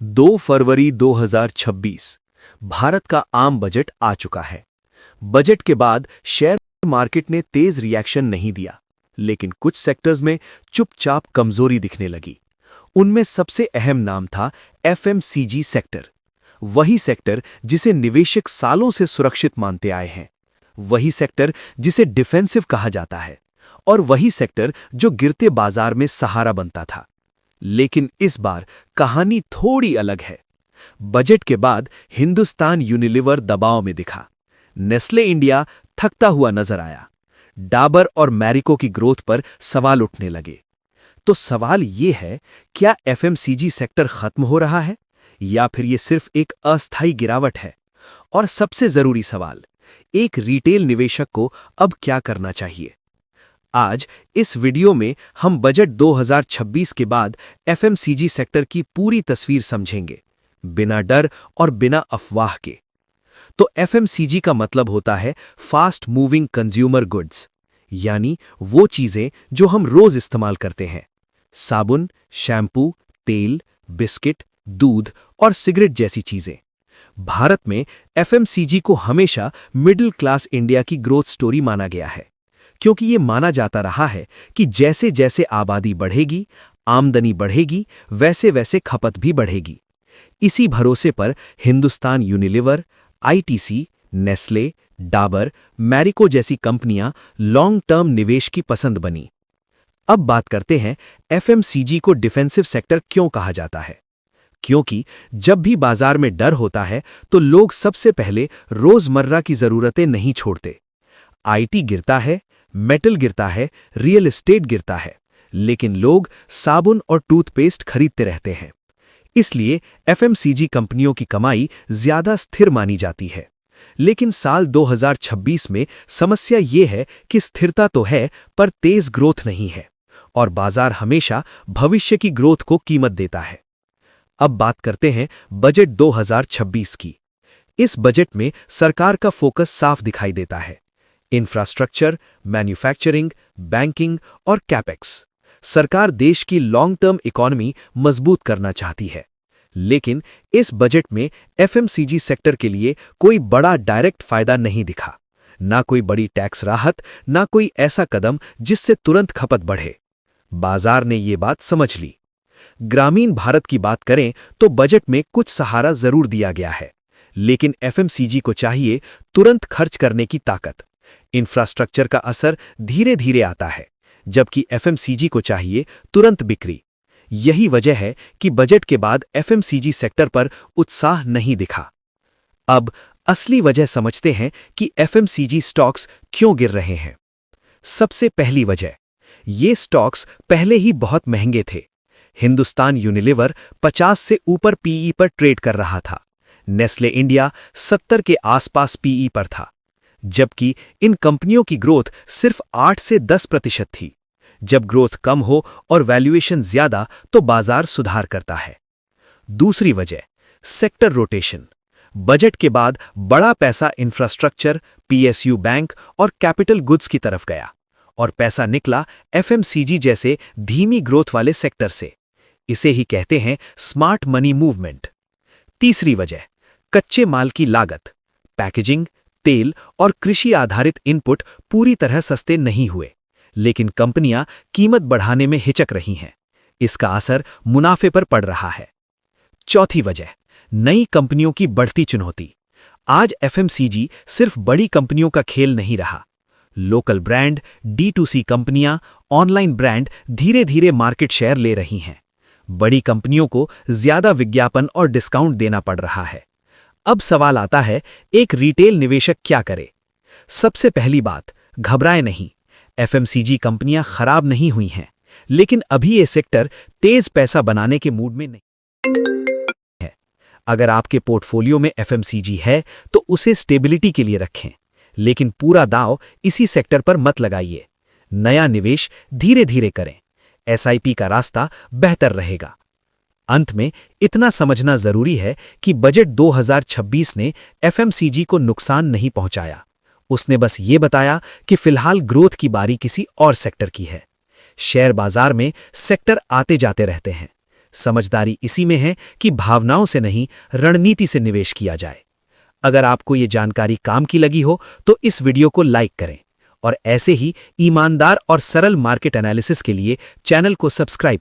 2 फरवरी 2026 भारत का आम बजट आ चुका है। बजट के बाद शेयर मार्केट ने तेज रिएक्शन नहीं दिया, लेकिन कुछ सेक्टर्स में चुपचाप कमजोरी दिखने लगी। उनमें सबसे अहम नाम था एफएमसीजी सेक्टर। वही सेक्टर जिसे निवेशक सालों से सुरक्षित मानते आए हैं, वही सेक्टर जिसे डिफेंसिव कहा जाता है, और वही सेक्टर जो गिरते बाजार में सहारा बनता था। लेकिन इस बार कहानी थोड़ी अलग है। बजट के बाद हिंदुस्तान यूनिलीवर दबाव में दिखा। नेस्ले इंडिया थकता हुआ नजर आया। डाबर और मैरिको की ग्रोथ पर सवाल उठने लगे। तो सवाल ये है, क्या एफएमसीजी सेक्टर खत्म हो रहा है या फिर ये सिर्फ एक अस्थायी गिरावट है? और सबसे जरूरी सवाल, एक रिटेल निवेशक को अब क्या करना चाहिए? आज इस वीडियो में हम बजट 2026 के बाद एफएमसीजी सेक्टर की पूरी तस्वीर समझेंगे, बिना डर और बिना अफवाह के। तो एफएमसीजी का मतलब होता है फास्ट मूविंग कंज्यूमर गुड्स, यानी वो चीजें जो हम रोज इस्तेमाल करते हैं। साबुन, शैम्पू, तेल, बिस्किट, दूध और सिगरेट जैसी चीजें। भारत में एफएमसीजी को हमेशा मिडिल क्लास इंडिया की ग्रोथ स्टोरी माना गया है, क्योंकि ये माना जाता रहा है कि जैसे जैसे आबादी बढ़ेगी, आमदनी बढ़ेगी, वैसे वैसे खपत भी बढ़ेगी। इसी भरोसे पर Hindustan Unilever, ITC, Nestle, Dabur, Marico जैसी कंपनियां लॉन्ग टर्म निवेश की पसंद बनी। अब बात करते हैं एफएमसीजी को डिफेंसिव सेक्टर क्यों कहा जाता है। क्योंकि जब भी बाजार में डर होता है तो लोग सबसे पहले रोजमर्रा की जरूरतें नहीं छोड़ते। आईटी गिरता है, मेटल गिरता है, रियल एस्टेट गिरता है, लेकिन लोग साबुन और टूथपेस्ट खरीदते रहते हैं। इसलिए एफएमसीजी कंपनियों की कमाई ज्यादा स्थिर मानी जाती है। लेकिन साल 2026 में समस्या ये है कि स्थिरता तो है, पर तेज ग्रोथ नहीं है, और बाजार हमेशा भविष्य की ग्रोथ को कीमत देता है। अब बात करते हैं बजट 2026 की। इस बजट में सरकार का फोकस साफ दिखाई देता है। इंफ्रास्ट्रक्चर, मैन्युफैक्चरिंग, बैंकिंग और कैपेक्स। सरकार देश की लॉन्ग टर्म इकोनॉमी मजबूत करना चाहती है। लेकिन इस बजट में एफएमसीजी सेक्टर के लिए कोई बड़ा डायरेक्ट फायदा नहीं दिखा। ना कोई बड़ी टैक्स राहत, ना कोई ऐसा कदम जिससे तुरंत खपत बढ़े। बाजार ने ये बात समझ ली। ग्रामीण भारत की बात करें तो बजट में कुछ सहारा जरूर दिया गया है, लेकिन एफएमसीजी को चाहिए तुरंत खर्च करने की ताकत। इंफ्रास्ट्रक्चर का असर धीरे धीरे आता है, जबकि एफएमसीजी को चाहिए तुरंत बिक्री। यही वजह है कि बजट के बाद एफएमसीजी सेक्टर पर उत्साह नहीं दिखा। अब असली वजह समझते हैं कि एफएमसीजी स्टॉक्स क्यों गिर रहे हैं। सबसे पहली वजह, ये स्टॉक्स पहले ही बहुत महंगे थे। हिंदुस्तान यूनिलीवर 50 से ऊपर पीई पर ट्रेड कर रहा था। नेस्ले इंडिया 70 के आसपास पीई पर था, जबकि इन कंपनियों की ग्रोथ सिर्फ 8 से 10% थी। जब ग्रोथ कम हो और वैल्यूएशन ज्यादा तो बाजार सुधार करता है। दूसरी वजह, सेक्टर रोटेशन। बजट के बाद बड़ा पैसा इंफ्रास्ट्रक्चर, पीएसयू बैंक और कैपिटल गुड्स की तरफ गया, और पैसा निकला एफएमसीजी जैसे धीमी ग्रोथ वाले सेक्टर से। इसे ही कहते हैं स्मार्ट मनी मूवमेंट। तीसरी वजह, कच्चे माल की लागत। पैकेजिंग, तेल और कृषि आधारित इनपुट पूरी तरह सस्ते नहीं हुए, लेकिन कंपनियां कीमत बढ़ाने में हिचक रही हैं। इसका असर मुनाफे पर पड़ रहा है। चौथी वजह, नई कंपनियों की बढ़ती चुनौती। आज एफएमसीजी सिर्फ बड़ी कंपनियों का खेल नहीं रहा। लोकल ब्रांड, D2C कंपनियां, ऑनलाइन ब्रांड धीरे धीरे मार्केट शेयर ले रही हैं। बड़ी कंपनियों को ज्यादा विज्ञापन और डिस्काउंट देना पड़ रहा है। अब सवाल आता है, एक रिटेल निवेशक क्या करे? सबसे पहली बात, घबराए नहीं। एफएमसीजी कंपनियां खराब नहीं हुई हैं, लेकिन अभी ये सेक्टर तेज पैसा बनाने के मूड में नहीं है। अगर आपके पोर्टफोलियो में एफएमसीजी है तो उसे स्टेबिलिटी के लिए रखें, लेकिन पूरा दांव इसी सेक्टर पर मत लगाइए। नया निवेश धीरे धीरे करें। एसआईपी का रास्ता बेहतर रहेगा। अंत में इतना समझना जरूरी है कि बजट 2026 ने एफएमसीजी को नुकसान नहीं पहुंचाया। उसने बस ये बताया कि फिलहाल ग्रोथ की बारी किसी और सेक्टर की है। शेयर बाजार में सेक्टर आते जाते रहते हैं। समझदारी इसी में है कि भावनाओं से नहीं, रणनीति से निवेश किया जाए। अगर आपको ये जानकारी काम की लगी हो तो इस वीडियो को लाइक करें और ऐसे ही ईमानदार और सरल मार्केट एनालिसिस के लिए चैनल को सब्सक्राइब